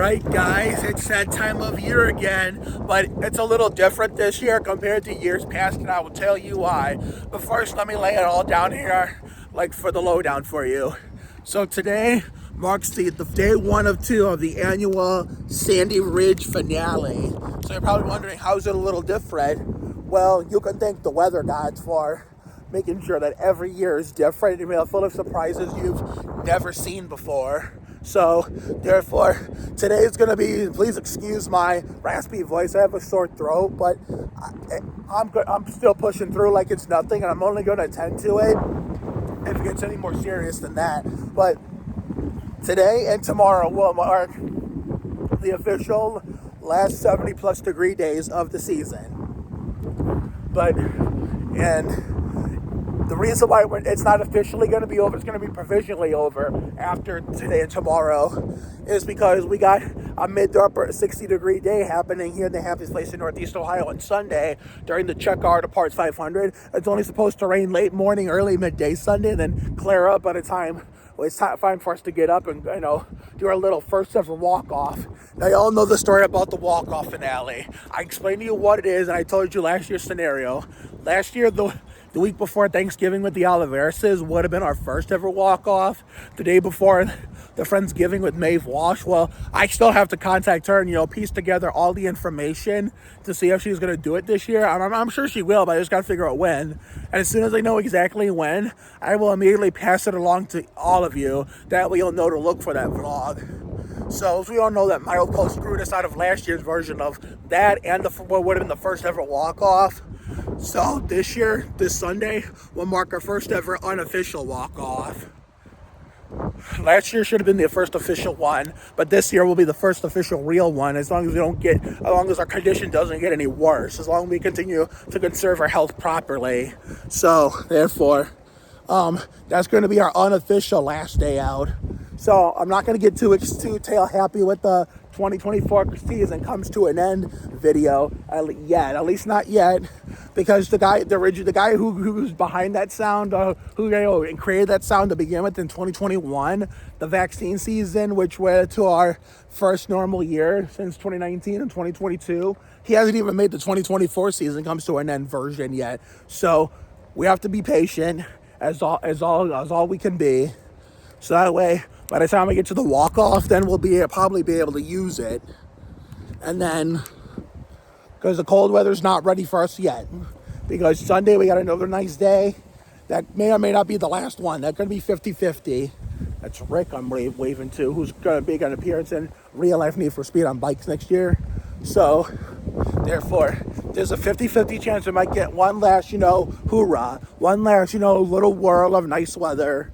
right, guys, it's that time of year again, but it's a little different this year compared to years past, and I will tell you why. But first, let me lay it all down here, like for the lowdown for you. So today marks the day one of two of the annual Sandy Ridge finale. So you're probably wondering, how's it a little different? Well, you can thank the weather gods for making sure that every year is different and full of surprises you've never seen before. So, therefore, today is going to be, please excuse my raspy voice. I have a sore throat, but I'm still pushing through like it's nothing, and I'm only going to attend to it if it gets any more serious than that. But today and tomorrow will mark the official last 70 plus degree days of the season. And the reason why it's not officially going to be over, it's going to be provisionally over after today and tomorrow, is because we got a mid to upper 60 degree day happening here in the happiest place in Northeast Ohio on Sunday during the check hour to Parts 500. It's only supposed to rain late morning, early midday Sunday, and then clear up by the time it's time for us to get up and, do our little first ever walk-off. Now, you all know the story about the walk-off finale. I explained to you what it is, and I told you last year's scenario. Last year, the week before Thanksgiving with the Oliverses would have been our first ever walk-off. The day before the Friendsgiving with Maeve Walsh, well, I still have to contact her and, piece together all the information to see if she's going to do it this year. I'm sure she will, but I just got to figure out when. And as soon as I know exactly when, I will immediately pass it along to all of you. That way you'll know to look for that vlog. So as we all know, that my old post screwed us out of last year's version of that and what would have been the first ever walk-off. So this year, this Sunday, will mark our first ever unofficial walk-off. Last year should have been the first official one, but this year will be the first official real one, as long as our condition doesn't get any worse, as long as we continue to conserve our health properly. So, therefore, that's going to be our unofficial last day out. So I'm not going to get too tail happy with the 2024 season comes to an end video yet, at least not yet, because the guy who's behind that sound, who created that sound to begin with in 2021, the vaccine season, which led to our first normal year since 2019 and 2022, he hasn't even made the 2024 season comes to an end version yet. So we have to be patient as all we can be. So that way, by the time we get to the walk-off, then we'll probably be able to use it. And then, because the cold weather's not ready for us yet. Because Sunday we got another nice day. That may or may not be the last one. That's going to be 50-50. That's Rick I'm waving to, who's going to make an appearance in Real Life Need for Speed on bikes next year. So, therefore, there's a 50-50 chance we might get one last, hoorah. One last, little whirl of nice weather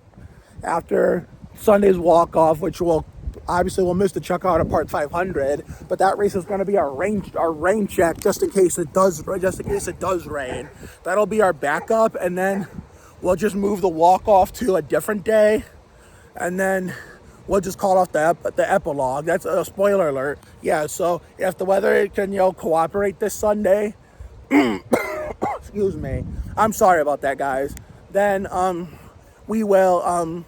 after Sunday's walk-off, which we'll miss the check out of Part 500, but that race is going to be our rain check just in case it does rain. That'll be our backup, and then we'll just move the walk-off to a different day, and then we'll just call off the epilogue. That's a spoiler alert. Yeah, so if the weather can cooperate this Sunday, excuse me, I'm sorry about that, guys, then we will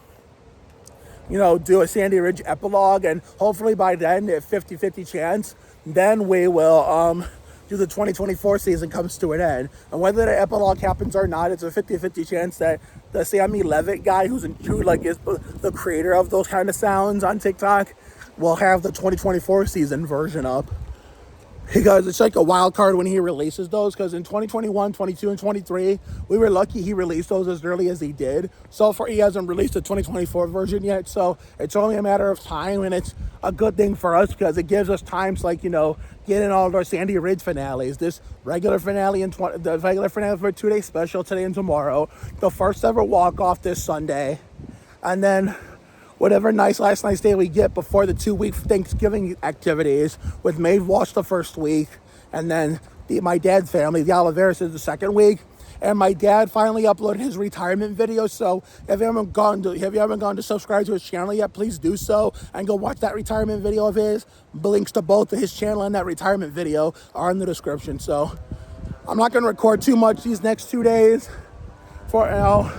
do a Sandy Ridge epilogue, and hopefully by then, if 50-50 chance, then we will do the 2024 season comes to an end. And whether the epilogue happens or not, it's a 50-50 chance that the Sammy Levitt guy, who is the creator of those kind of sounds on TikTok, will have the 2024 season version up. Because it's like a wild card when he releases those, because in 2021, 22, and 23, we were lucky he released those as early as he did. So far, he hasn't released the 2024 version yet, so it's only a matter of time, and it's a good thing for us because it gives us times like, getting all of our Sandy Ridge finales, this regular finale and the regular finale for a 2-day special today and tomorrow, the first ever walk-off this Sunday, and then whatever last nice day we get before the 2-week Thanksgiving activities with Maeve Walsh the first week, and then my dad's family, the Oliveras, is the second week. And my dad finally uploaded his retirement video. So if you haven't gone to subscribe to his channel yet, please do so and go watch that retirement video of his. Links to both his channel and that retirement video are in the description. So I'm not going to record too much these next 2 days for now,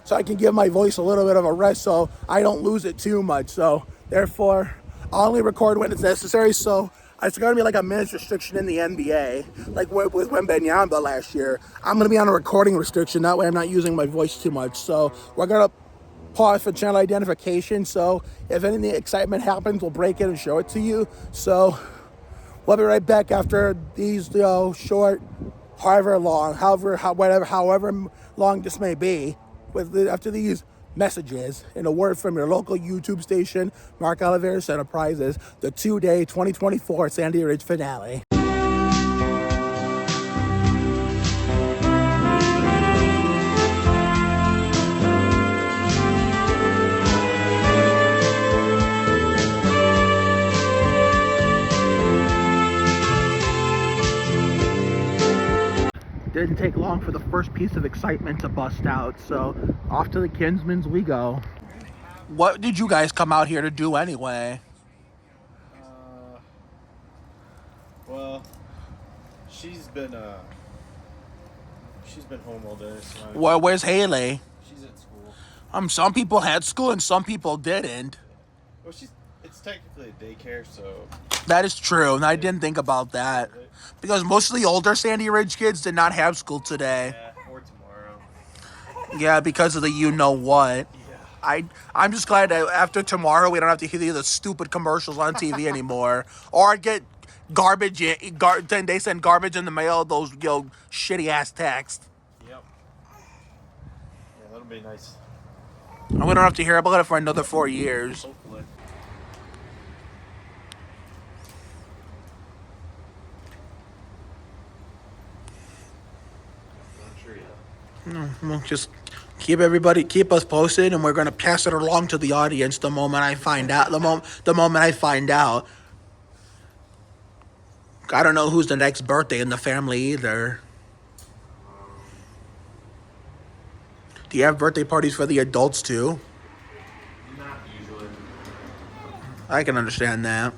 so I can give my voice a little bit of a rest so I don't lose it too much. So therefore, I'll only record when it's necessary. So it's going to be like a minutes restriction in the NBA, like with Wembanyama last year. I'm going to be on a recording restriction. That way I'm not using my voice too much. So we're going to pause for channel identification. So if any excitement happens, we'll break it and show it to you. So we'll be right back after these, short, however long this may be, after these messages and a word from your local YouTube station, Mark Oliveris Enterprises, the 2-day 2024 Sandy Ridge finale. Didn't take long for the first piece of excitement to bust out, so off to the Kinsmans we go. What did you guys come out here to do anyway? Well, she's been home all day. So Where's Haley? she's at school. Some people had school and some people didn't. Well, it's technically a daycare, so That is true, and I didn't think about that. Because most of the older Sandy Ridge kids did not have school today. yeah, or tomorrow. Yeah, because of the you-know-what. Yeah. I'm just glad that after tomorrow we don't have to hear the stupid commercials on TV anymore. Or get garbage, then they send garbage in the mail, those shitty-ass texts. Yep. Yeah, that'll be nice. And we don't have to hear about it for another 4 years. Hopefully. We'll just keep us posted, and we're gonna pass it along to the audience the moment I find out. The moment I find out. I don't know who's the next birthday in the family either. Do you have birthday parties for the adults too? Not usually. I can understand that.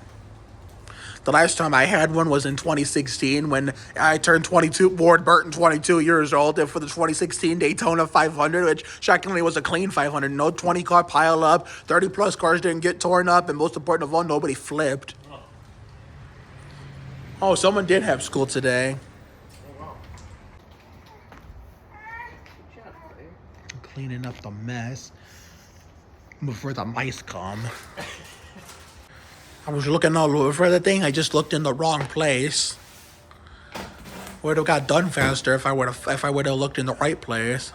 The last time I had one was in 2016 when I turned 22, Ward Burton 22 years old, and for the 2016 Daytona 500, which shockingly was a clean 500. No 20 car pile up, 30 plus cars didn't get torn up, and most important of all, nobody flipped. Oh, someone did have school today. Oh, wow. Good job, Clay. Cleaning up the mess before the mice come. I was looking all over for the thing. I just looked in the wrong place. Would have got done faster if I would have looked in the right place.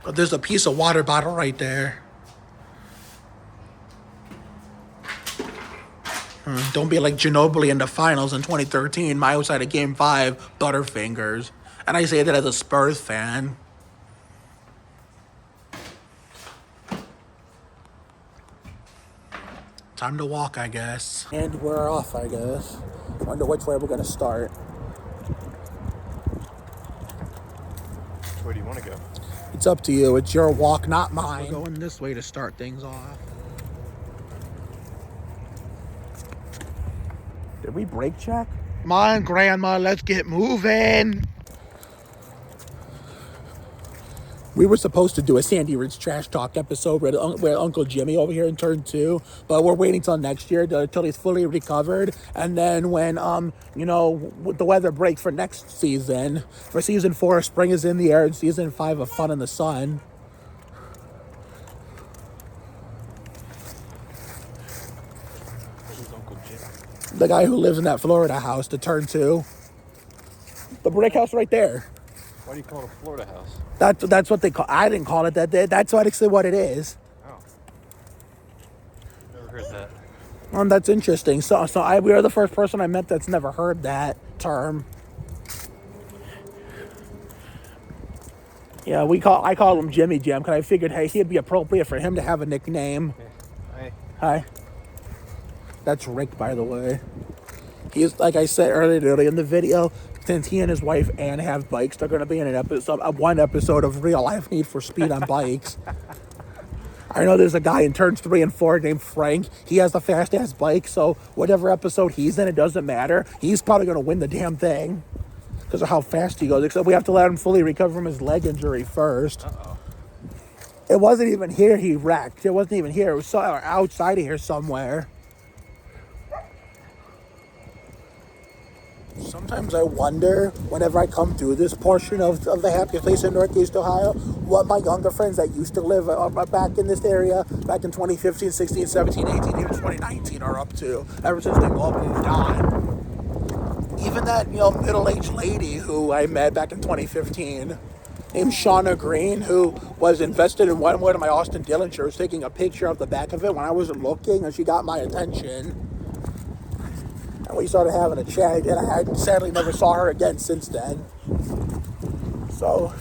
But there's a piece of water bottle right there. Don't be like Ginobili in the finals in 2013. My outside of Game 5, Butterfingers. And I say that as a Spurs fan. Time to walk, I guess. And we're off, I guess. Wonder which way we're gonna start. Where do you want to go? It's up to you. It's your walk, not mine. We're going this way to start things off. Did we brake check? Come on, Grandma, let's get moving. We were supposed to do a Sandy Ridge Trash Talk episode with Uncle Jimmy over here in turn 2, but we're waiting till next year until he's fully recovered. And then when, the weather breaks for next season, for season 4, spring is in the air, and season 5 of Fun in the Sun. Who's Uncle Jim? The guy who lives in that Florida house, the turn 2. The brick house right there. Why do you call it a Florida house? That's what they call. I didn't call it that. That's actually what it is. Oh. Never heard that. That's interesting. We are the first person I met that's never heard that term. Yeah, I call him Jimmy Jim because I figured, hey, he'd be appropriate for him to have a nickname. Okay. Hi. That's Rick, by the way. He's, like I said earlier in the video, since he and his wife Ann have bikes, they're going to be in one episode of Real Life Need for Speed on Bikes. I know there's a guy in turns 3 and 4 named Frank. He has a fast-ass bike, so whatever episode he's in, it doesn't matter. He's probably going to win the damn thing because of how fast he goes, except we have to let him fully recover from his leg injury first. Uh-oh. It wasn't even here he wrecked. It wasn't even here. It was outside of here somewhere. Sometimes I wonder, whenever I come through this portion of the happy place in Northeast Ohio, what my younger friends that used to live back in this area, back in 2015, 16, 17, 18, even 2019 are up to, ever since they all moved on. Even that, middle-aged lady who I met back in 2015, named Shauna Green, who was invested in one of my Austin Dillon shirts, taking a picture of the back of it when I wasn't looking, and she got my attention. And we started having a chat, and I sadly never saw her again since then. So,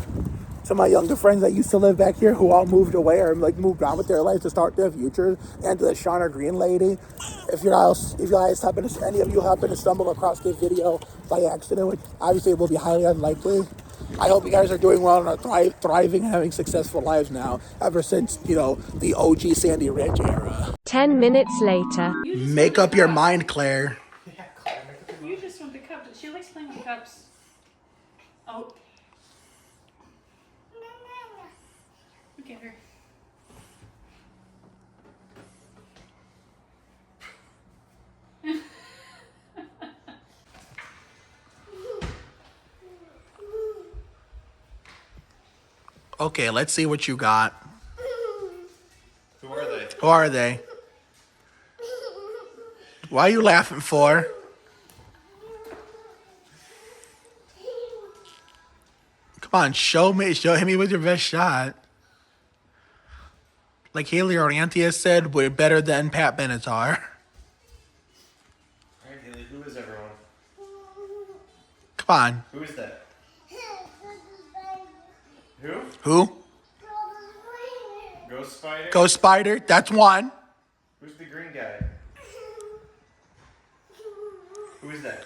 to my younger friends that used to live back here who all moved away or moved on with their life to start their futures, and to the Shauna Green lady, if you guys happen to, any of you happen to stumble across this video by accident, which obviously it will be highly unlikely, I hope you guys are doing well and are thriving and having successful lives now, ever since, the OG Sandy Ridge era. 10 minutes later. Make up your mind, Claire. You just want the cups. She likes playing with cups. Oh. Look at her. Okay, let's see what you got. Who are they? Who are they? Why are you laughing for? Come on, show hit me with your best shot. Like Haley Orientia said, we're better than Pat Benatar. Alright, Haley, who is everyone? Come on. Who is that? Who? Who? Ghost Spider? Ghost Spider, that's one. Who's the green guy? Who is that?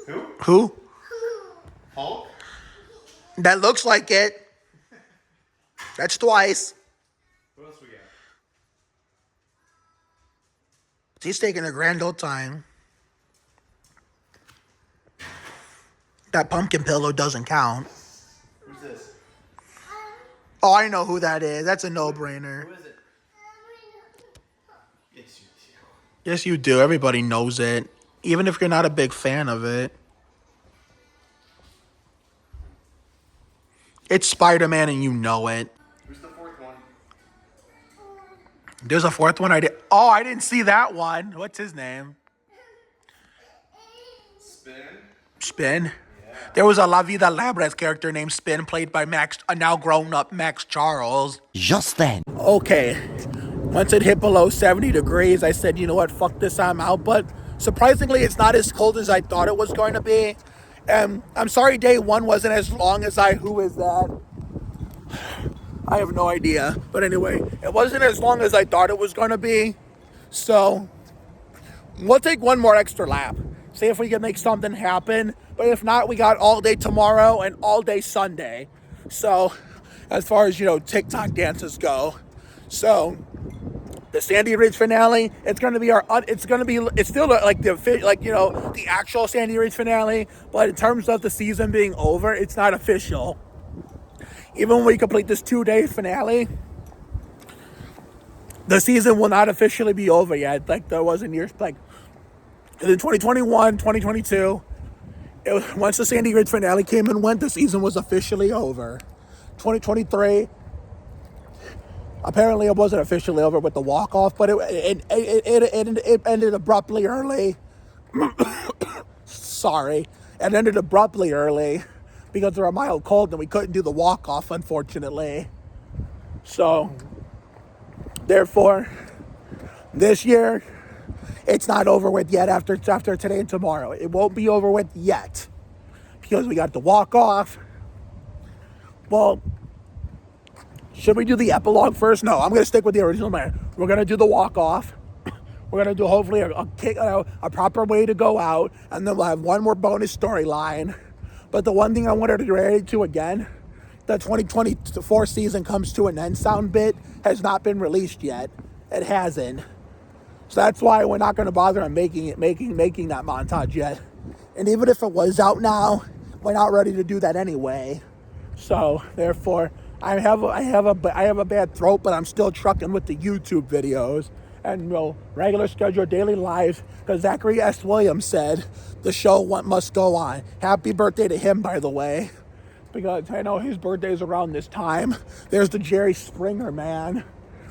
Who? Who? Hulk? That looks like it. That's twice. Who else we got? He's taking a grand old time. That pumpkin pillow doesn't count. Who's this? Oh, I know who that is. That's a no-brainer. Who is it? Yes, you do. Yes, you do. Everybody knows it. Even if you're not a big fan of it. It's Spider-Man and you know it. Who's the fourth one? There's a fourth one. I didn't see that one. What's his name? Spin? Yeah. There was a La Vida Labyrinth character named Spin, played by a now grown-up Max Charles. Just then. Okay. Once it hit below 70 degrees, I said, you know what, fuck this, I'm out. But surprisingly, it's not as cold as I thought it was going to be. I'm sorry day one wasn't as long as who is that? I have no idea. But anyway, it wasn't as long as I thought it was going to be. So, we'll take one more extra lap. See if we can make something happen. But if not, we got all day tomorrow and all day Sunday. So, as far as, TikTok dances go. So, the Sandy Ridge finale, it's still like the actual Sandy Ridge finale, but in terms of the season being over, it's not official. Even when we complete this 2-day finale, the season will not officially be over yet, like there was in years, like in 2021, 2022, once the Sandy Ridge finale came and went, the season was officially over. 2023, apparently it wasn't officially over with the walk-off, but it ended abruptly early. Sorry. It ended abruptly early because there were a mild cold and we couldn't do the walk-off, unfortunately. So, therefore, this year, it's not over with yet after today and tomorrow. It won't be over with yet because we got the walk-off. Well, should we do the epilogue first? No, I'm going to stick with the original man. We're going to do the walk-off. We're going to do hopefully a proper way to go out. And then we'll have one more bonus storyline. But the one thing I wanted to react to again, the 2024 season comes to an end sound bit has not been released yet. It hasn't. So that's why we're not going to bother on making that montage yet. And even if it was out now, we're not ready to do that anyway. So, therefore, I have a bad throat, but I'm still trucking with the YouTube videos and regular scheduled daily lives because Zachary S. Williams said the show must go on. Happy birthday to him, by the way, because I know his birthday's around this time. There's the Jerry Springer man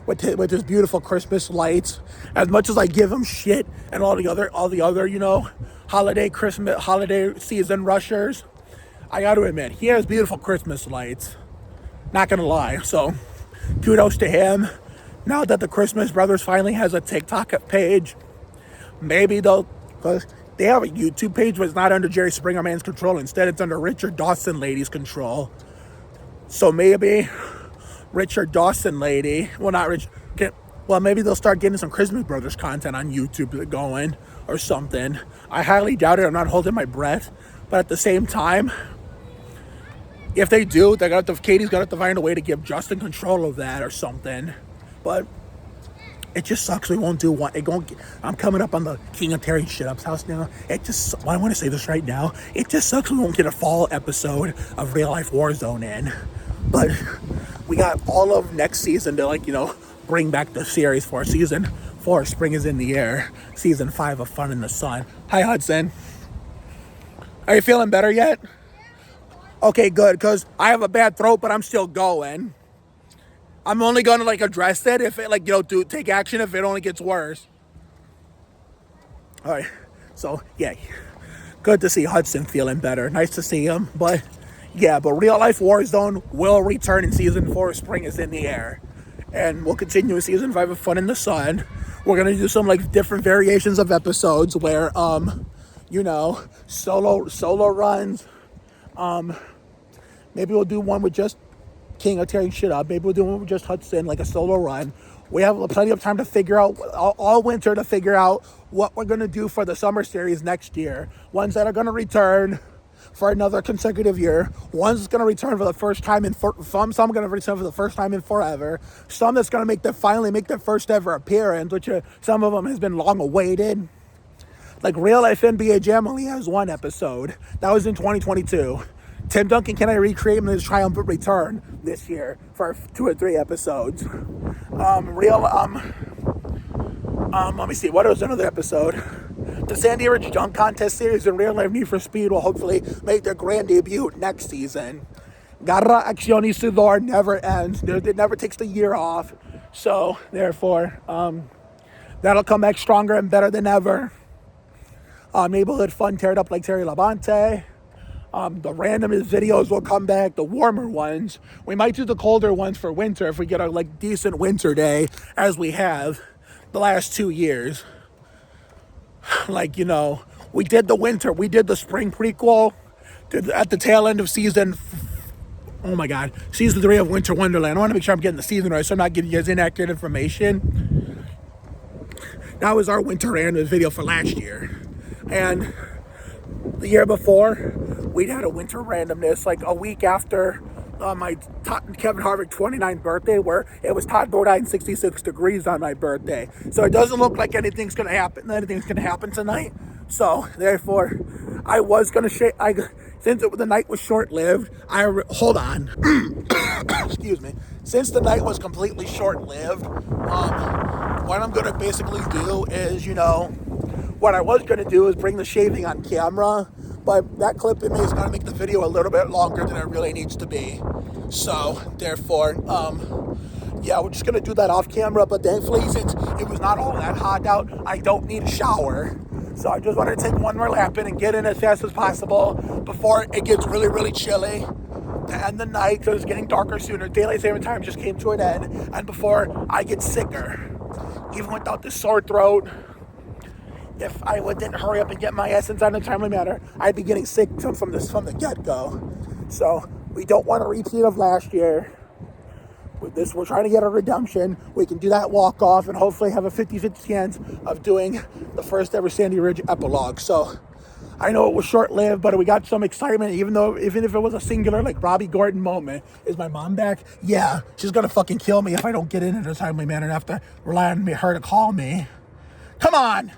with his beautiful Christmas lights. As much as I give him shit and all the other holiday season rushers, I got to admit he has beautiful Christmas lights. Not gonna lie. So kudos to him. Now that the Christmas Brothers finally has a TikTok page, maybe because they have a YouTube page, but it's not under Jerry Springer Man's control. Instead, it's under Richard Dawson Lady's control. So maybe Richard Dawson Lady, maybe they'll start getting some Christmas Brothers content on YouTube going or something. I highly doubt it. I'm not holding my breath. But at the same time, if they do, Katie's gonna have to find a way to give Justin control of that or something. But it just sucks we won't do one. I'm coming up on the King of Terry Shit-Up's house now. I want to say this right now. It just sucks we won't get a fall episode of Real Life Warzone in. But we got all of next season to bring back the series for season 4. Spring is in the air. Season 5 of Fun in the Sun. Hi, Hudson. Are you feeling better yet? Okay, good, because I have a bad throat, but I'm still going. I'm only going to, address it if it, take action if it only gets worse. All right, so, yeah, good to see Hudson feeling better. Nice to see him, but, yeah, but Real Life Warzone will return in Season 4. Spring is in the air. And we'll continue with Season 5 of Fun in the Sun. We're going to do some, different variations of episodes where, solo runs. Maybe we'll do one with just King of tearing shit up. Maybe we'll do one with just Hudson, a solo run. We have plenty of time to figure out, all winter to figure out what we're going to do for the summer series next year. Ones that are going to return for another consecutive year. One's going to return for the first time some are going to return for the first time in forever. Some that's going to finally make their first ever appearance, which some of them has been long awaited. Real Life NBA Jam only has one episode. That was in 2022. Tim Duncan, can I recreate him in his triumphant return this year for 2 or 3 episodes? Let me see, what was another episode? The Sandy Ridge Dunk Contest series and Real Life Need for Speed will hopefully make their grand debut next season. Garra Acción y Sudor never ends. It never takes the year off. So, therefore, that'll come back stronger and better than ever. Neighborhood Fun, Tear It Up Like Terry Labonte. The randomest videos will come back, the warmer ones. We might do the colder ones for winter if we get a decent winter day, as we have the last 2 years. We did the winter, we did the spring prequel at the tail end of season 3 of Winter Wonderland. I want to make sure I'm getting the season right so I'm not giving you guys inaccurate information. That was our winter randoms video for last year. And the year before, we'd had a winter randomness a week after my Kevin Harvick 29th birthday, where it was Todd Bodine 66 degrees on my birthday. So it doesn't look like anything's going to happen tonight. So therefore, I was going to since the night was short-lived, hold on. Excuse me. Since the night was completely short-lived, what I'm going to basically do is, what I was going to do is bring the shaving on camera, but that clip in me is going to make the video a little bit longer than it really needs to be. So, therefore, we're just going to do that off camera, but thankfully, since it was not all that hot out, I don't need a shower. So I just wanted to take one more lap in and get in as fast as possible before it gets really, really chilly to end the night, because it's getting darker sooner. Daylight saving time just came to an end, and before I get sicker. Even without this sore throat, if I didn't hurry up and get my essence on in a timely manner, I'd be getting sick from the get-go. So we don't want a repeat of last year. With this, we're trying to get a redemption. We can do that walk-off and hopefully have a 50-50 chance of doing the first ever Sandy Ridge epilogue. So I know it was short-lived, but we got some excitement, even if it was a singular, Robbie Gordon moment. Is my mom back? Yeah, she's going to fucking kill me if I don't get in a timely manner and have to rely on her to call me. Come on!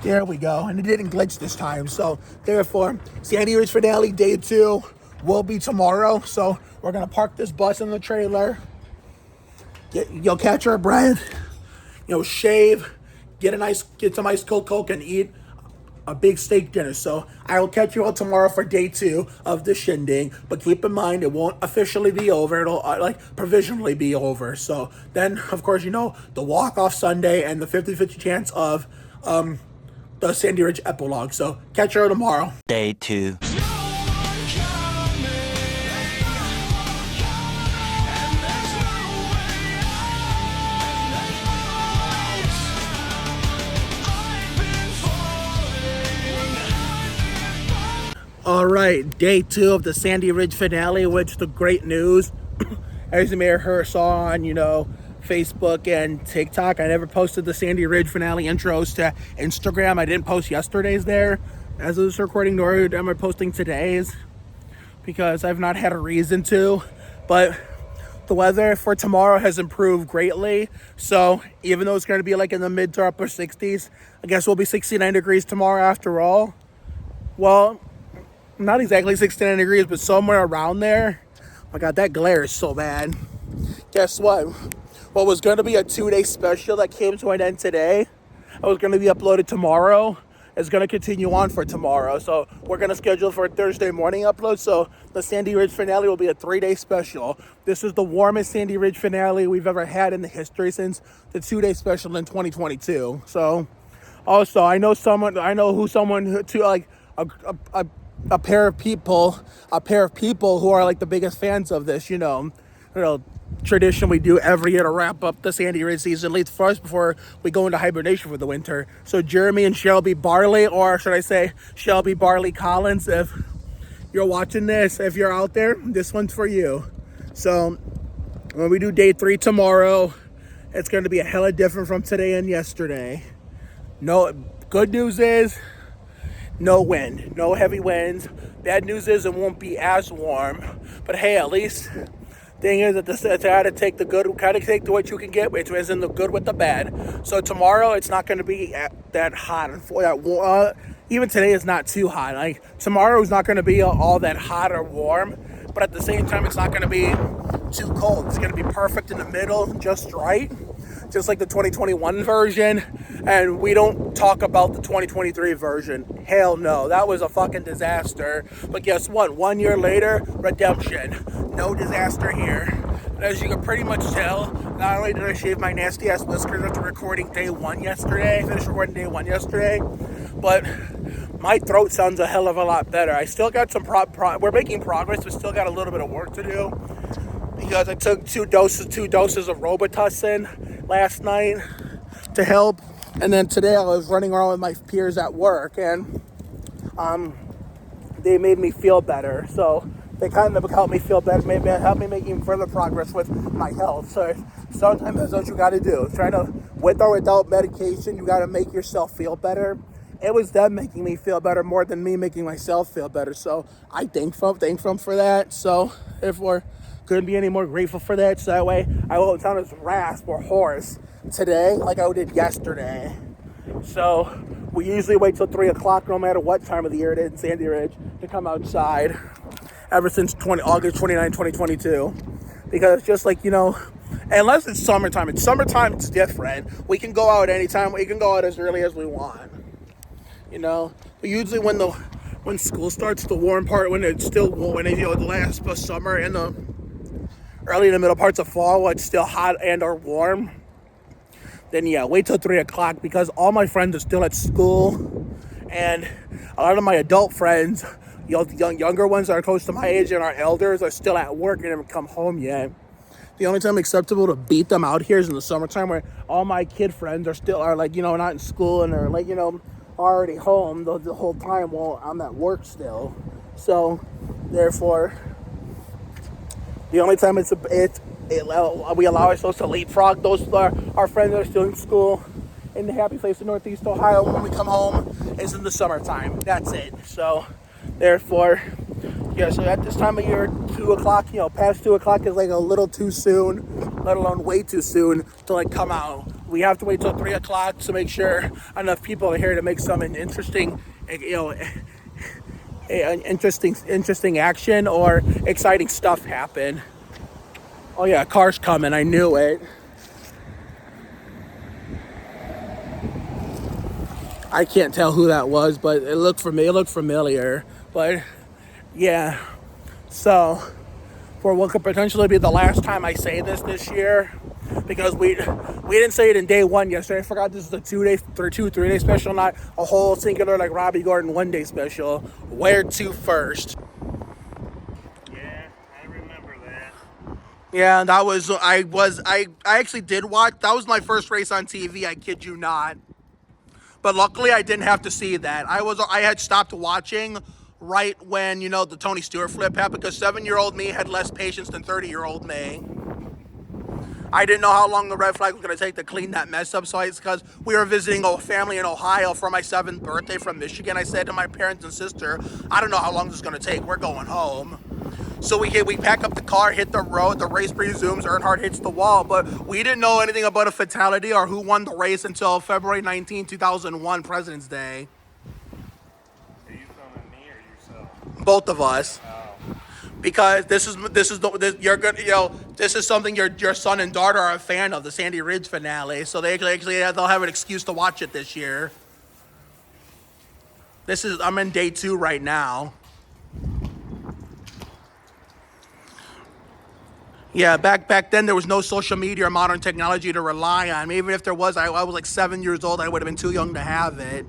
There we go. And it didn't glitch this time. So, therefore, Sandy Ridge finale, day 2. will be tomorrow. So we're gonna park this bus in the trailer. You'll catch our breath. Shave, get some ice cold Coke, and eat a big steak dinner. So I will catch you all tomorrow for day 2 of the shindig. But keep in mind, it won't officially be over. It'll provisionally be over. So then, of course, the walk off Sunday and the 50-50 chance of the Sandy Ridge epilogue. So catch you all tomorrow. Day 2. All right, day 2 of the Sandy Ridge finale, which the great news, as you may have heard, saw on, Facebook and TikTok. I never posted the Sandy Ridge finale intros to Instagram. I didn't post yesterday's there as of this recording, nor am I posting today's because I've not had a reason to. But the weather for tomorrow has improved greatly. So even though it's going to be like in the mid to upper 60s, I guess we'll be 69 degrees tomorrow after all. Well, not exactly 69 degrees, but somewhere around there. Oh my God, that glare is so bad. Guess what? What was going to be a 2-day special that came to an end today, I was going to be uploaded tomorrow, is going to continue on for tomorrow. So we're going to schedule for a Thursday morning upload. So the Sandy Ridge finale will be a 3-day special. This is the warmest Sandy Ridge finale we've ever had in the history since the 2-day special in 2022. So also, I know a pair of people who are like the biggest fans of this, tradition we do every year to wrap up the Sandy Ridge season, at least first before we go into hibernation for the winter. So Jeremy and Shelby Barley, or should I say Shelby Barley Collins, if you're watching this, if you're out there, this one's for you. So when we do day 3 tomorrow, it's going to be a hella different from today and yesterday. No, good news is no wind, no heavy winds. Bad news is it won't be as warm, but hey, at least thing is that it's got to take the good, kind of take what you can get, which is in the good with the bad. So tomorrow it's not going to be that hot. Even today is not too hot. Like tomorrow is not going to be all that hot or warm, but at the same time it's not going to be too cold. It's going to be perfect in the middle, just right. Just like the 2021 version, and we don't talk about the 2023 version. Hell no, that was a fucking disaster. But guess what? 1 year later, redemption. No disaster here. And as you can pretty much tell, not only did I shave my nasty ass whiskers after recording day 1 yesterday, finished recording day 1 yesterday, but my throat sounds a hell of a lot better. I still got some we're making progress, but still got a little bit of work to do. Because I took two doses of Robitussin last night to help, and then today I was running around with my peers at work, and they made me feel better. So they kind of helped me feel better, maybe help me making further progress with my health. So sometimes that's what you got to do. Trying to, with or without medication, you got to make yourself feel better. It was them making me feel better more than me making myself feel better. So I thank them for that. So therefore, couldn't be any more grateful for that. So that way I won't sound as rasp or hoarse today like I did yesterday. So we usually wait till 3 o'clock no matter what time of the year it is in Sandy Ridge to come outside ever since August 29, 2022. Because just like, unless it's summertime. In summertime, it's different. We can go out anytime. We can go out as early as we want. But usually when school starts, the warm part, when it's still warm, the last summer and the early in the middle parts of fall, when it's still hot and or warm, then yeah, wait till 3 o'clock because all my friends are still at school, and a lot of my adult friends, younger ones that are close to my age and our elders, are still at work and haven't come home yet. The only time acceptable to beat them out here is in the summertime, where all my kid friends are not in school and are already home the whole time while I'm at work still. So therefore, the only time we allow ourselves to leapfrog those our friends that are still in school in the happy place in Northeast Ohio when we come home is in the summertime. That's it. So therefore, yeah, so at this time of year, 2 o'clock, past 2 o'clock is like a little too soon, let alone way too soon to come out. We have to wait till 3 o'clock to make sure enough people are here to make some interesting, interesting action or exciting stuff happen. Oh yeah, car's coming. I knew it. I can't tell who that was, but it looked familiar. But yeah, so for what could potentially be the last time I say this year, because we didn't say it in day one yesterday. I forgot this is a 3 day special, not a whole singular like Robbie Gordon 1 day special. Where to first? Yeah, I remember that. Yeah, that was I actually did watch. That was my first race on TV. I kid you not. But luckily, I didn't have to see that. I had stopped watching right when the Tony Stewart flip happened because 7-year-old me had less patience than 30-year-old me. I didn't know how long the red flag was going to take to clean that mess up. So it's because we were visiting a family in Ohio for my 7th birthday from Michigan. I said to my parents and sister, I don't know how long this is going to take. We're going home. So we pack up the car, hit the road, the race resumes, Earnhardt hits the wall, but we didn't know anything about a fatality or who won the race until February 19, 2001, President's Day. Are you filming me or yourself? Both of us. Oh. Because this is something your son and daughter are a fan of, the Sandy Ridge finale, so they'll have an excuse to watch it this year. I'm in day 2 right now. Yeah, back then there was no social media or modern technology to rely on. Even if there was, I was like 7 years old. I would have been too young to have it.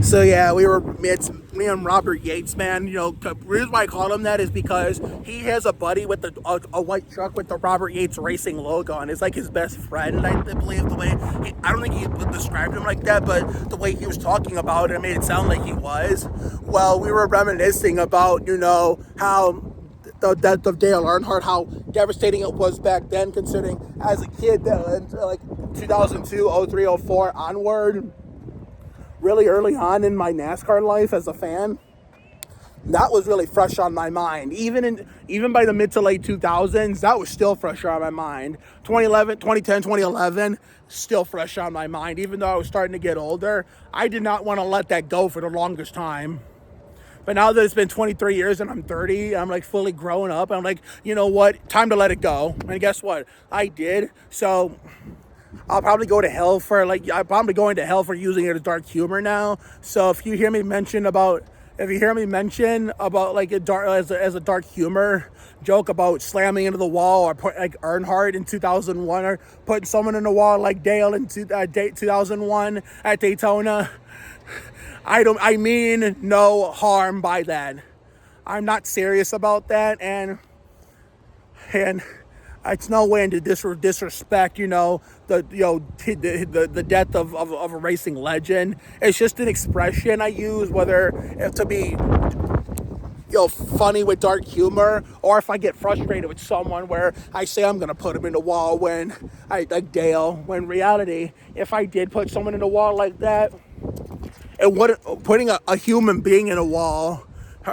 So yeah, it's me and Robert Yates, man. The reason why I call him that is because he has a buddy with a white truck with the Robert Yates Racing logo on. It's like his best friend, I believe. I don't think he described him like that, but the way he was talking about it made it sound like he was. Well, we were reminiscing about, how the death of Dale Earnhardt, how devastating it was back then, considering as a kid, like 2002, 03, 04 onward, really early on in my NASCAR life as a fan, that was really fresh on my mind. Even by the mid to late 2000s, that was still fresh on my mind. 2010, 2011, still fresh on my mind. Even though I was starting to get older, I did not want to let that go for the longest time. But now that it's been 23 years and I'm 30, I'm like fully grown up. I'm like, you know what? Time to let it go. And guess what? I did. So I'll probably go to hell for I'm probably going to hell for using it as dark humor now. So if you hear me mention like as a dark humor joke about slamming into the wall or put like Earnhardt in 2001 or putting someone in the wall like Dale in 2001 at Daytona, I mean no harm by that. I'm not serious about that, and it's no way to disrespect, the death of a racing legend. It's just an expression I use, whether it's to be, funny with dark humor, or if I get frustrated with someone where I say I'm gonna put him in the wall like Dale. When in reality, if I did put someone in the wall like that, putting a human being in a wall.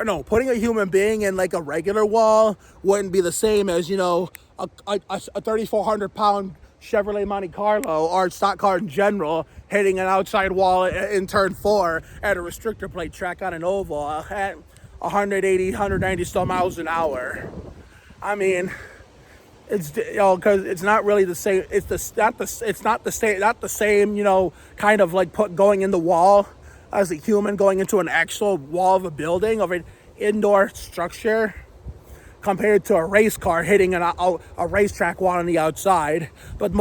No, putting a human being in like a regular wall wouldn't be the same as, a 3,400 pound Chevrolet Monte Carlo or stock car in general hitting an outside wall in turn 4 at a restrictor plate track on an oval at 180, 190 still miles an hour. I mean, it's because it's not really the same. It's not the same. Kind of like going in the wall as a human going into an actual wall of a building, of an indoor structure, compared to a race car hitting a racetrack wall on the outside. But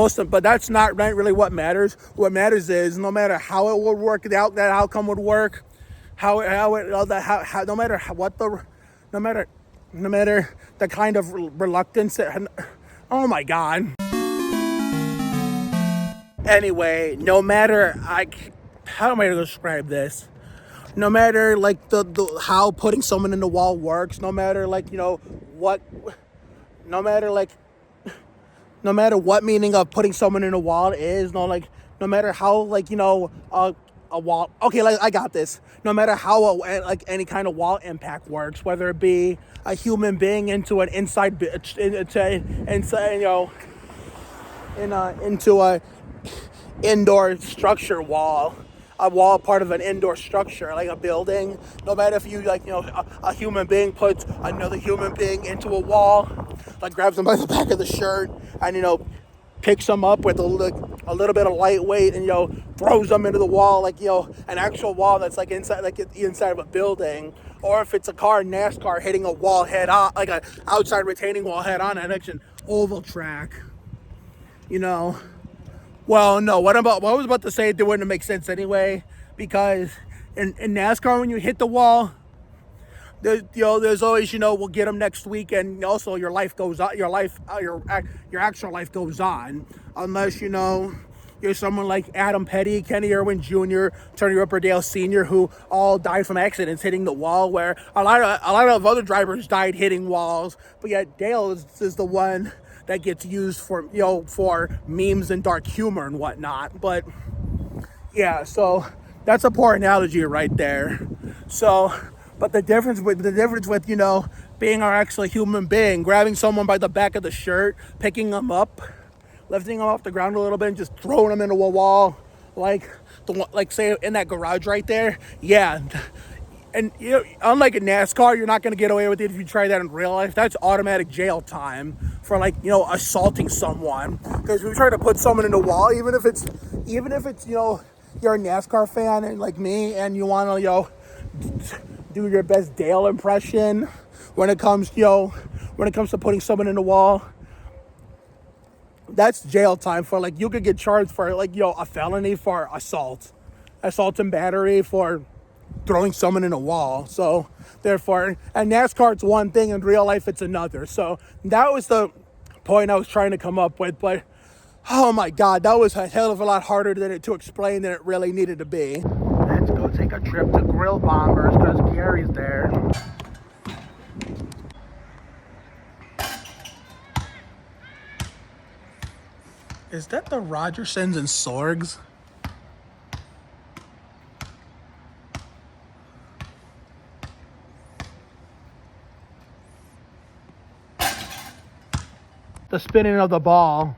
that's not really what matters. What matters is no matter how it would work, that outcome would work, no matter the kind of reluctance. Oh my God. Anyway, no matter how am I going to describe this? No matter like the how putting someone in the wall works, no matter what meaning of putting someone in a wall is, no matter how a wall. Okay, I got this. No matter how any kind of wall impact works, whether it be a human being into an indoor structure wall, a wall part of an indoor structure, like a building. No matter if you like, a human being puts another human being into a wall, like grabs them by the back of the shirt and picks them up with a little bit of lightweight and throws them into the wall, like an actual wall that's like inside, like the inside of a building. Or if it's a car in NASCAR hitting a wall head on, like an outside retaining wall head on, and it's an oval track. Well, no. What I was about to say, it wouldn't make sense anyway, because in NASCAR, when you hit the wall, there's always, we'll get them next week, and also your life goes on. Your actual life goes on, unless you're someone like Adam Petty, Kenny Irwin Jr., Tony Ripperdale Sr., who all died from accidents hitting the wall. Where a lot of other drivers died hitting walls, but yet Dale is the one that gets used for for memes and dark humor and whatnot. But yeah, so that's a poor analogy right there. So, but the difference with being our actual human being, grabbing someone by the back of the shirt, picking them up, lifting them off the ground a little bit, and just throwing them into a wall, like say in that garage right there. Yeah. And unlike in NASCAR, you're not going to get away with it if you try that in real life. That's automatic jail time for assaulting someone. Because if you try to put someone in a wall, even if it's you're a NASCAR fan and like me, and you want to do your best Dale impression when it comes to putting someone in a wall, that's jail time for you could get charged for a felony for assault and battery for throwing someone in a wall. So therefore, and NASCAR, it's one thing, in real life it's another. So that was the point I was trying to come up with. But oh my god, that was a hell of a lot harder to explain than it really needed to be. Let's go take a trip to Grill Bombers because Gary's there. Is that the Rogersons and Sorgs? The spinning of the ball.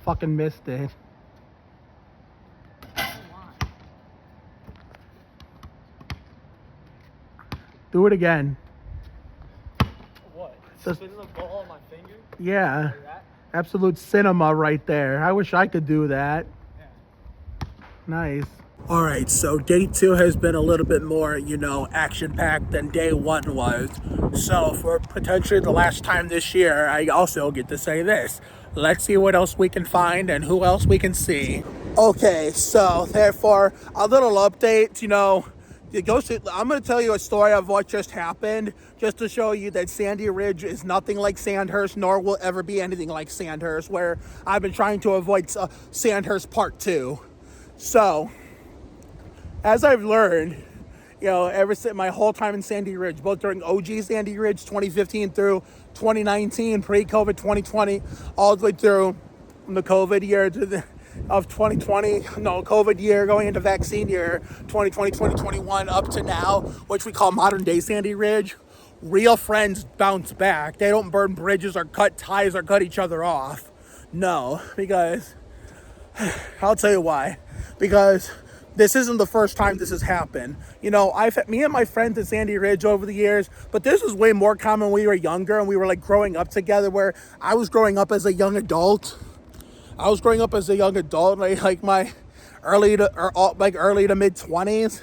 Fucking missed it. Do it again. What? The- Spinning the ball on my finger? Yeah. Like that? Absolute cinema right there. I wish I could do that. Yeah. Nice. All right, so day 2 has been a little bit more, action-packed than day 1 was. So for potentially the last time this year, I also get to say this. Let's see what else we can find and who else we can see. Okay, so therefore, a little update, I'm going to tell you a story of what just happened, just to show you that Sandy Ridge is nothing like Sandhurst, nor will ever be anything like Sandhurst, where I've been trying to avoid Sandhurst Part 2. So, as I've learned, ever since my whole time in Sandy Ridge, both during OG Sandy Ridge 2015 through 2019, pre-COVID 2020, all the way through the COVID year of 2020, COVID year going into vaccine year 2020, 2021 up to now, which we call modern day Sandy Ridge, real friends bounce back. They don't burn bridges or cut ties or cut each other off. No, because I'll tell you why. Because this isn't the first time this has happened. I've had me and my friends at Sandy Ridge over the years, but this was way more common when we were younger and we were growing up together, where I was growing up as a young adult. Like my early to mid 20s,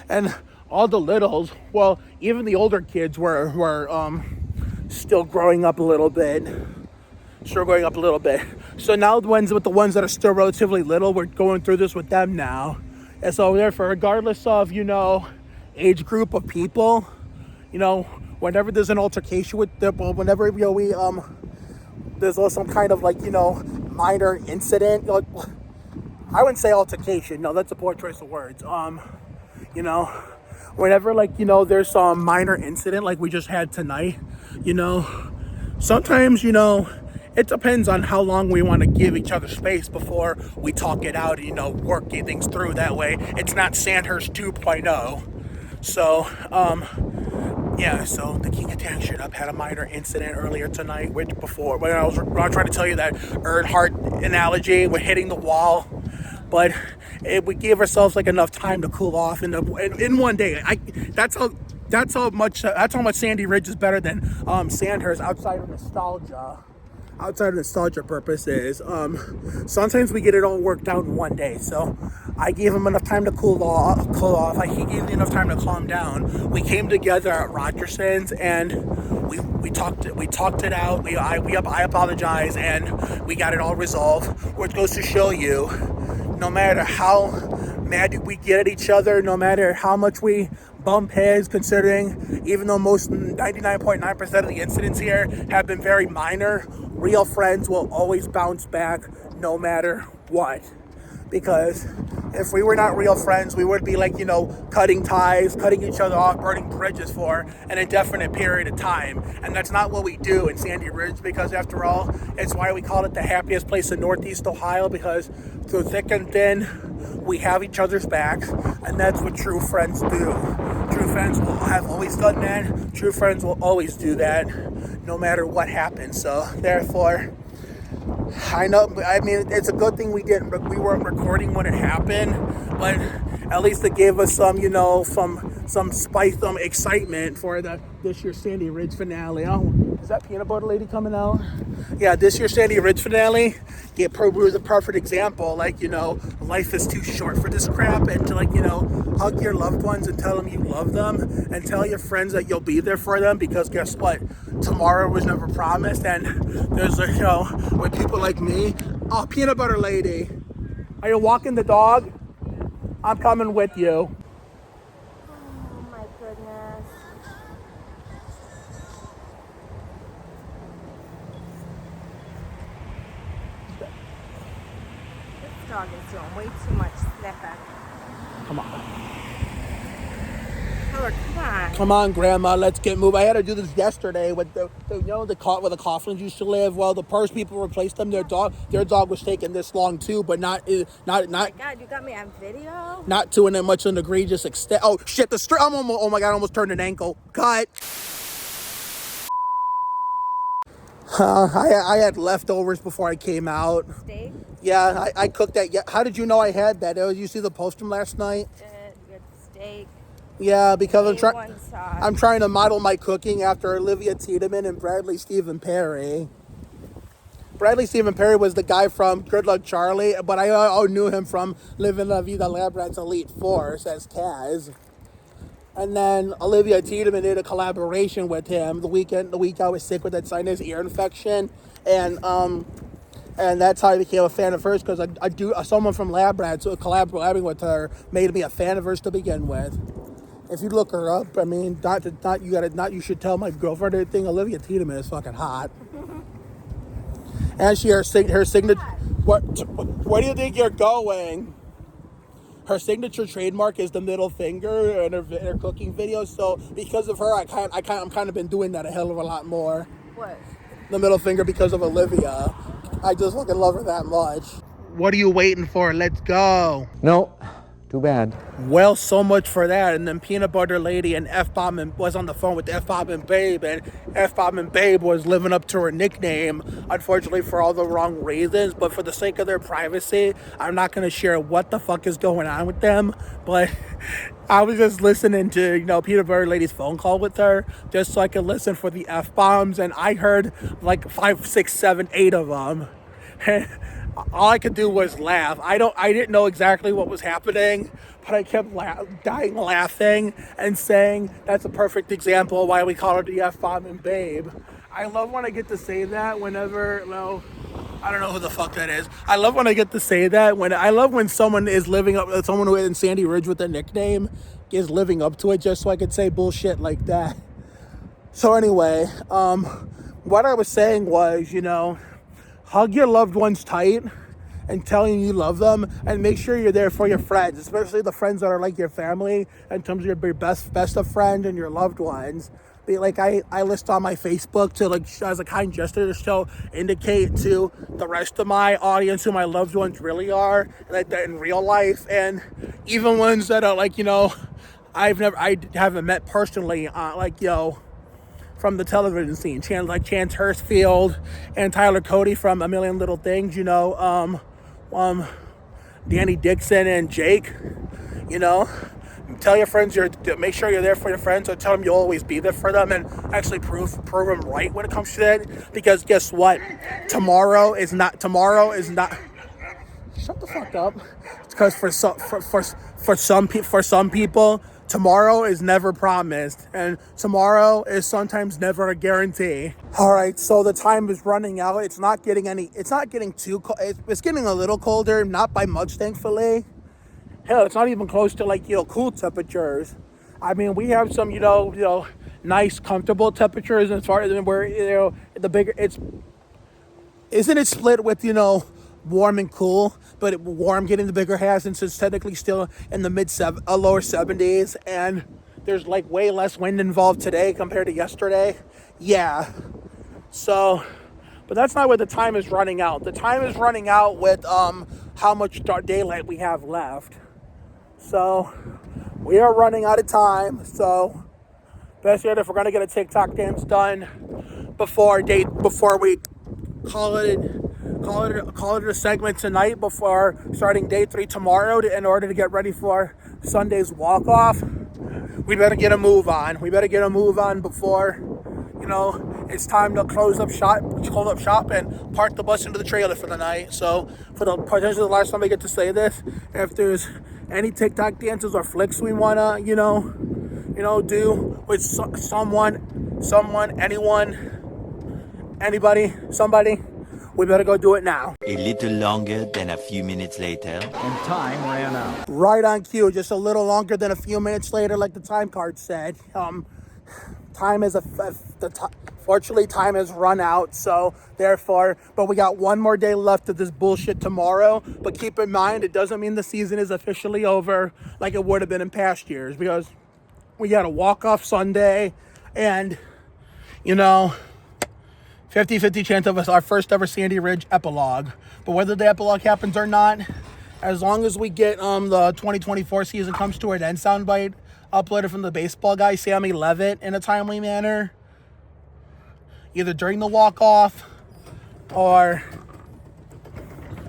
and all the littles, well, even the older kids were still growing up a little bit. So now the ones that are still relatively little, we're going through this with them now. And so therefore, regardless of, age group of people, whenever there's an altercation with them, whenever, there's some kind of minor incident, I wouldn't say altercation. No, that's a poor choice of words. Whenever there's some minor incident like we just had tonight, sometimes, it depends on how long we want to give each other space before we talk it out and, work things through. That way it's not Sandhurst 2.0. So, Yeah, so the King of Tang shit up had a minor incident earlier tonight, which before when I was trying to tell you that Earnhardt analogy, we're hitting the wall, but we gave ourselves like enough time to cool off in one day. That's how much Sandy Ridge is better than Sandhurst outside of nostalgia. Outside of nostalgia purposes, sometimes we get it all worked out in one day. So I gave him enough time to cool off. Like, he gave me enough time to calm down. We came together at Rogerson's and we talked it out. I apologized and we got it all resolved. Which goes to show you, no matter how mad we get at each other, no matter how much we bump heads, considering even though most 99.9% of the incidents here have been very minor, real friends will always bounce back no matter what. Because if we were not real friends, we would be like, cutting ties, cutting each other off, burning bridges for an indefinite period of time. And that's not what we do in Sandy Ridge, because after all, it's why we call it the happiest place in Northeast Ohio, because through thick and thin, we have each other's backs, and that's what true friends do. True friends have always done that. True friends will always do that, no matter what happens. So therefore, I know. I mean, it's a good thing we weren't recording when it happened, but at least it gave us some, some spice, some excitement for this year's Sandy Ridge finale. Oh, is that peanut butter lady coming out? Yeah, this year's Sandy Ridge finale. It was a perfect example. Like, life is too short for this crap, and to hug your loved ones and tell them you love them, and tell your friends that you'll be there for them, because guess what? Tomorrow was never promised, and there's with people like me. Oh, peanut butter lady, are you walking the dog? I'm coming with you. Oh my goodness. This dog is doing way too much sniffing. Come on. Hiller, come on. Come on, Grandma, let's get moving. I had to do this yesterday with where the Coughlins used to live. Well, the first people replaced them. Their dog was taking this long too, but not. Oh my God, you got me on video? Not to much an egregious extent. Oh shit! Oh my God! I almost turned an ankle. Cut. I had leftovers before I came out. Steak? Yeah, I cooked that. Yeah. How did you know I had that? You see the post from last night? Good steak. Yeah, because A1 I'm trying to model my cooking after Olivia Tiedemann and Bradley Stephen Perry. Bradley Stephen Perry was the guy from Good Luck Charlie, but I knew him from Living La Vida Labrad's Elite Force as Kaz. And then Olivia Tiedemann did a collaboration with him the week I was sick with that sinus ear infection, and that's how I became a fan of hers, because someone from Labrad, so collaborating with her made me a fan of hers to begin with. If you look her up, I mean, you should tell my girlfriend anything. Olivia Tiedemann is fucking hot. And her signature. Where do you think you're going? Her signature trademark is the middle finger in her cooking videos. So because of her, I'm kind of been doing that a hell of a lot more. What? The middle finger, because of Olivia. I just fucking love her that much. What are you waiting for? Let's go. No, too bad. Well, so much for that. And then Peanut Butter Lady and F-Bomb was on the phone with F-Bomb and Babe, and F-Bomb and Babe was living up to her nickname, unfortunately for all the wrong reasons, but for the sake of their privacy, I'm not going to share what the fuck is going on with them, but I was just listening to, Peanut Butter Lady's phone call with her, just so I could listen for the F-bombs, and I heard like 5, 6, 7, 8 of them. All I could do was laugh. I didn't know exactly what was happening, but I kept dying laughing and saying that's a perfect example of why we call her the F-bomb and Babe. I love when I get to say that whenever, I don't know who the fuck that is. I love when I get to say that. I love when someone is someone who is in Sandy Ridge with a nickname is living up to it, just so I could say bullshit like that. So anyway, what I was saying was, hug your loved ones tight and tell them you love them, and make sure you're there for your friends, especially the friends that are like your family in terms of your best of friends and your loved ones. I list on my Facebook to as a kind gesture to indicate to the rest of my audience who my loved ones really are, like that in real life, and even ones that are I haven't met personally, from the television scene. Chance Hurstfield and Tyler Cody from A Million Little Things, Danny Dixon and Jake, you know. Tell your friends make sure you're there for your friends, or tell them you'll always be there for them, and actually prove them right when it comes to that. Because guess what? Tomorrow is not. Shut the fuck up. Because for some people, tomorrow is never promised, and tomorrow is sometimes never a guarantee. All right, so the time is running out. It's not getting too cold. It's getting a little colder, not by much, thankfully. Hell, it's not even close to cool temperatures. I mean, we have some nice comfortable temperatures as far as where the bigger isn't it split with warm and cool, but warm getting the bigger half, since it's technically still in the lower 70s, and there's way less wind involved today compared to yesterday. Yeah. So, but that's not where the time is running out. The time is running out with how much daylight we have left. So we are running out of time. So best yet, if we're gonna get a TikTok dance done before we call it a segment tonight, before starting day 3 tomorrow, in order to get ready for Sunday's walk off, we better get a move on. We better get a move on before it's time to close up shop and park the bus into the trailer for the night. So for the potentially the last time I get to say this, if there's any TikTok dances or flicks we wanna do with someone, anybody, somebody, we better go do it now. A little longer than a few minutes later. And time ran out. Right on cue, just a little longer than a few minutes later, like the time card said. Fortunately, time has run out, so therefore, but we got one more day left of this bullshit tomorrow. But keep in mind, it doesn't mean the season is officially over like it would have been in past years, because we got a walk-off Sunday, and 50-50 chance of us our first ever Sandy Ridge epilogue. But whether the epilogue happens or not, as long as we get the 2024 season comes to an end soundbite uploaded from the baseball guy Sammy Levitt in a timely manner, either during the walk-off or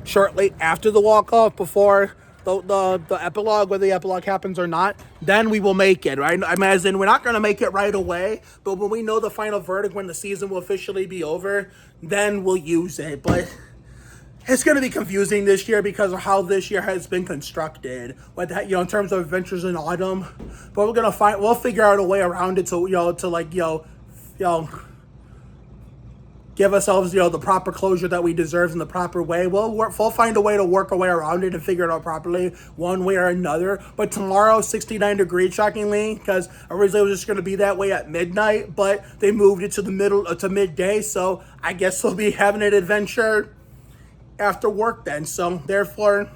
shortly after the walk-off, before the epilogue, whether the epilogue happens or not, then we will make it, right? I mean, as in, we're not going to make it right away, but when we know the final verdict, when the season will officially be over, then we'll use it. But it's going to be confusing this year because of how this year has been constructed, with that, in terms of Adventures in Autumn. But we'll figure out a way around it to give ourselves, the proper closure that we deserve in the proper way. We'll find a way to work our way around it and figure it out properly, one way or another. But tomorrow, 69 degrees, shockingly, because originally it was just going to be that way at midnight, but they moved it to midday. So I guess we'll be having an adventure after work then. So therefore,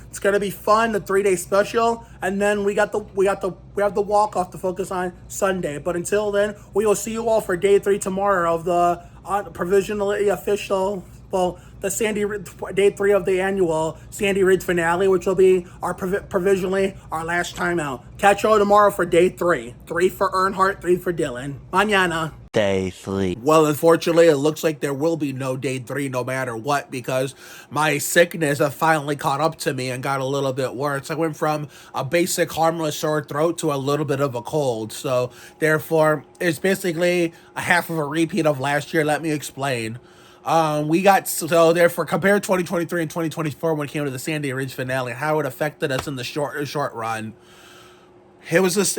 it's gonna be fun, the 3-day special, and then we have the walk off to focus on Sunday. But until then, we will see you all for day 3 tomorrow of the provisionally official, the day 3 of the annual Sandy Ridge finale, which will be our provisionally our last time out. Catch y'all tomorrow for day 3. 3 for Earnhardt, 3 for Dylan. Mañana. Day 3. Well, unfortunately, it looks like there will be no day 3 no matter what, because my sickness have finally caught up to me and got a little bit worse. I went from a basic harmless sore throat to a little bit of a cold. So therefore, it's basically a half of a repeat of last year. Let me explain. Therefore, compare 2023 and 2024 when it came to the Sandy Ridge finale, how it affected us in the short run. It was just,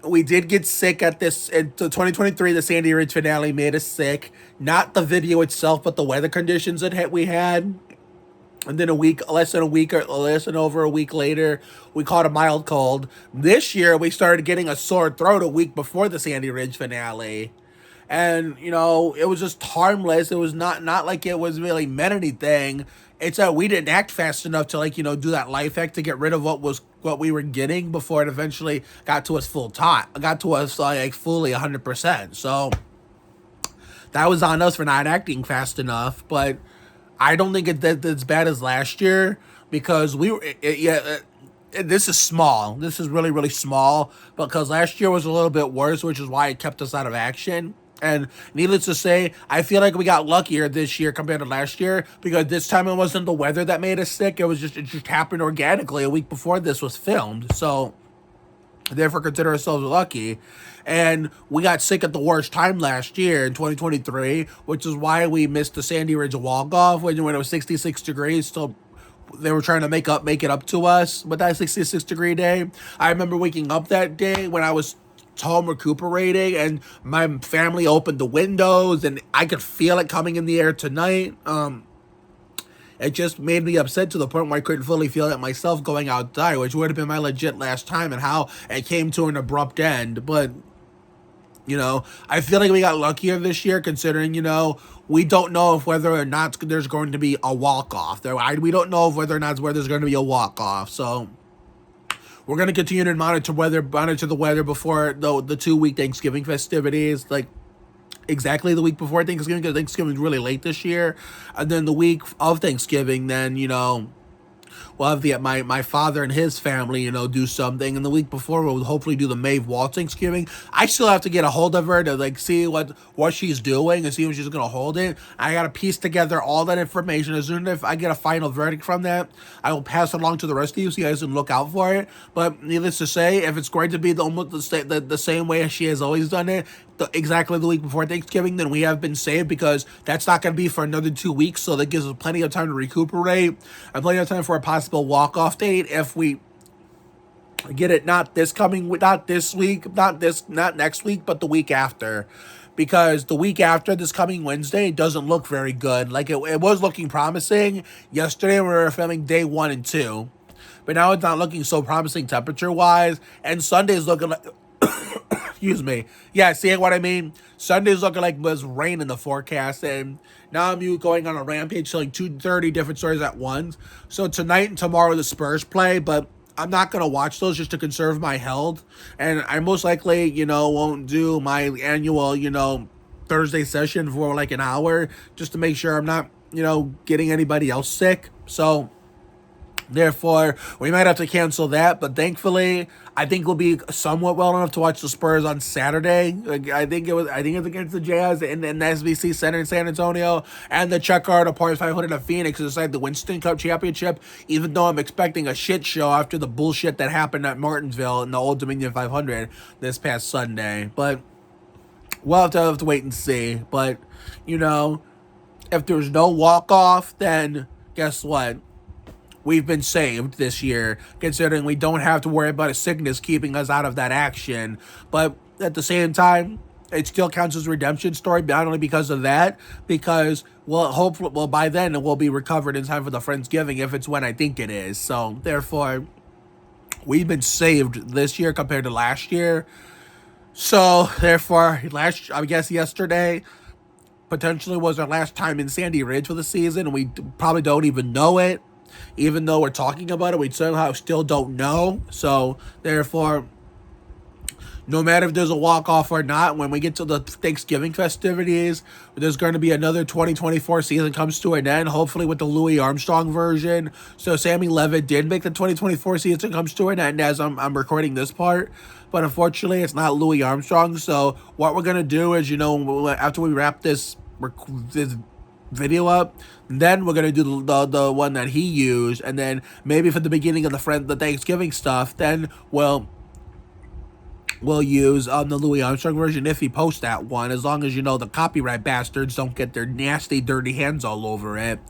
we did get sick at this. In 2023, the Sandy Ridge finale made us sick. Not the video itself, but the weather conditions that we had. And then less than over a week later, we caught a mild cold. This year, we started getting a sore throat a week before the Sandy Ridge finale. And, it was just harmless. It was not like it was really meant anything. It's that we didn't act fast enough to, do that life hack to get rid of what we were getting before it eventually got to us fully 100%. So that was on us for not acting fast enough. But I don't think it's as bad as last year, because this is small. This is really, really small because last year was a little bit worse, which is why it kept us out of action. And needless to say, I feel like we got luckier this year compared to last year because this time it wasn't the weather that made us sick. It just happened organically a week before this was filmed. So therefore consider ourselves lucky. And we got sick at the worst time last year in 2023, which is why we missed the Sandy Ridge walk-off when it was 66 degrees. So they were trying to make it up to us with that 66 degree day. I remember waking up that day when I was home recuperating and my family opened the windows and I could feel it coming in the air tonight. It just made me upset to the point where I couldn't fully feel it myself going outside, which would have been my legit last time, and how it came to an abrupt end. But, you know, I feel like we got luckier this year considering, you know, we don't know if whether or not there's going to be a walk-off. We don't know if whether or not there's going to be a walk-off. So we're going to continue to monitor the weather before the 2-week Thanksgiving festivities. Like, exactly the week before Thanksgiving, because Thanksgiving's really late this year. And then the week of Thanksgiving, then, you know, we'll have my father and his family, you know, do something. And the week before, we'll hopefully do the Maeve Waltz Thanksgiving. I still have to get a hold of her to, like, see what she's doing and see when she's going to hold it. I got to piece together all that information. As soon as I get a final verdict from that, I will pass it along to the rest of you so you guys can look out for it. But needless to say, if it's going to be almost the same way she has always done it, exactly the week before Thanksgiving, then we have been saved because that's not going to be for another 2 weeks. So that gives us plenty of time to recuperate and plenty of time for a possible walk-off date if we get it not next week, but the week after. Because the week after this coming Wednesday, it doesn't look very good. Like it was looking promising. Yesterday we were filming day 1 and 2. But now it's not looking so promising temperature-wise. And Sunday's looking like... Excuse me. Yeah, seeing what I mean? Sunday's looking like there's rain in the forecast, and now I'm going on a rampage telling 230 different stories at once. So tonight and tomorrow the Spurs play, but I'm not going to watch those just to conserve my health. And I most likely, you know, won't do my annual, you know, Thursday session for like an hour just to make sure I'm not, you know, getting anybody else sick. So therefore, we might have to cancel that, but thankfully, I think we'll be somewhat well enough to watch the Spurs on Saturday. I think it's against the Jazz in the SBC Center in San Antonio, and the Chuck Carter Par 500 at Phoenix to decide the Winston Cup Championship. Even though I'm expecting a shit show after the bullshit that happened at Martinsville in the Old Dominion 500 this past Sunday, but we'll have to wait and see. But you know, if there's no walk off, then guess what? We've been saved this year, considering we don't have to worry about a sickness keeping us out of that action. But at the same time, it still counts as a redemption story, not only because of that, because, well, hopefully, by then it will be recovered in time for the Friendsgiving, if it's when I think it is. So, therefore, we've been saved this year compared to last year. So, therefore, yesterday potentially was our last time in Sandy Ridge for the season, and we probably don't even know it. Even though we're talking about it, we somehow still don't know. So, therefore, no matter if there's a walk-off or not, when we get to the Thanksgiving festivities, there's going to be another 2024 season comes to an end, hopefully with the Louis Armstrong version. So, Sammy Levitt did make the 2024 season comes to an end as I'm recording this part. But unfortunately, it's not Louis Armstrong. So, what we're going to do is, you know, after we wrap this video up, then we're gonna do the one that he used, and then maybe for the beginning of the Thanksgiving stuff, then we'll use the Louis Armstrong version if he posts that one, as long as, you know, the copyright bastards don't get their nasty dirty hands all over it.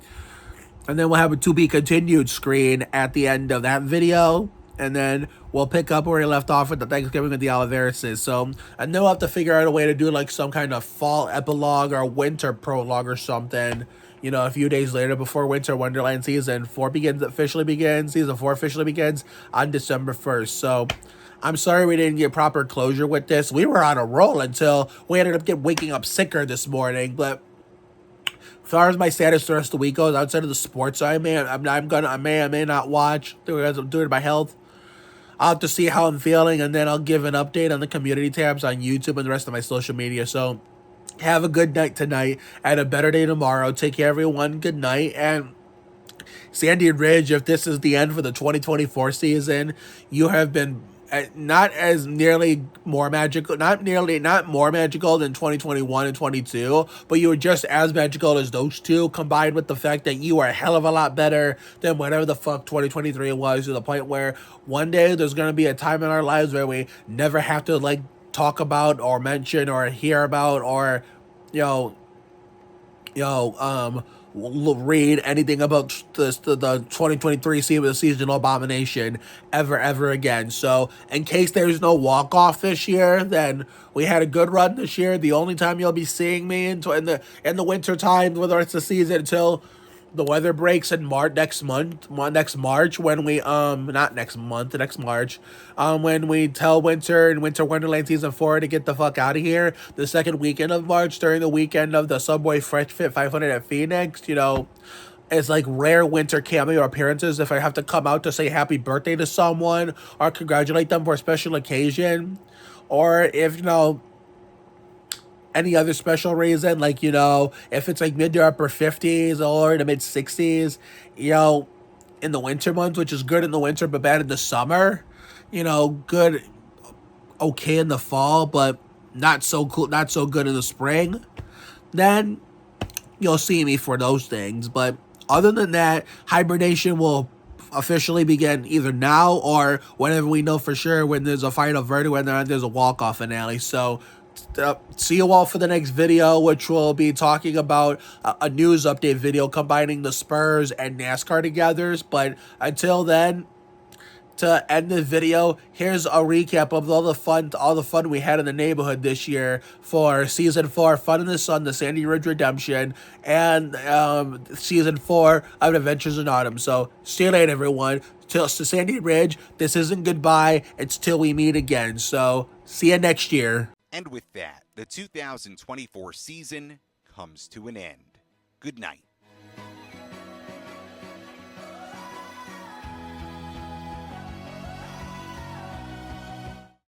And then we'll have a to be continued screen at the end of that video, and then we'll pick up where he left off with the Thanksgiving of the Oliverises. So, and then we'll have to figure out a way to do like some kind of fall epilogue or winter prologue or something, you know, a few days later before Winter Wonderland Season 4 officially begins on December 1st. So, I'm sorry we didn't get proper closure with this. We were on a roll until we ended up waking up sicker this morning, but as far as my status the rest of the week goes, outside of the sports I may or may not watch because I'm doing my health, I'll have to see how I'm feeling, and then I'll give an update on the community tabs on YouTube and the rest of my social media. So, have a good night tonight and a better day tomorrow. Take care, everyone. Good night, and Sandy Ridge, if this is the end for the 2024 season, you have been not as nearly more magical, not more magical than 2021 and 22, but you were just as magical as those two, combined with the fact that you are a hell of a lot better than whatever the fuck 2023 was, to the point where one day there's going to be a time in our lives where we never have to like talk about or mention or hear about or, you know, read anything about the 2023 seasonal abomination ever again. So in case there's no walk off this year, then we had a good run this year. The only time you'll be seeing me in the winter time, whether it's the season, until the weather breaks in next March, when we not next month, next March, when we tell Winter and Winter Wonderland Season 4 to get the fuck out of here, the second weekend of March, during the weekend of the Subway Fresh Fit 500 at Phoenix. It's like rare winter cameo appearances. If I have to come out to say happy birthday to someone or congratulate them for a special occasion, or if any other special reason, like, if it's like mid to upper 50s or the mid 60s, in the winter months, which is good in the winter but bad in the summer, good, okay in the fall, but not so cool, not so good in the spring, then you'll see me for those things. But other than that, hibernation will officially begin either now or whenever we know for sure, when there's a final verdict, when there's a walk-off finale. So see you all for the next video, which will be talking about a news update video combining the Spurs and NASCAR together. But until then, to end the video, here's a recap of all the fun we had in the neighborhood this year for Season 4, Fun in the Sun, the Sandy Ridge Redemption, and Season 4 of Adventures in Autumn. So, see you later, everyone. To Sandy Ridge, this isn't goodbye, it's till we meet again. So, see you next year. And with that, the 2024 season comes to an end. Good night.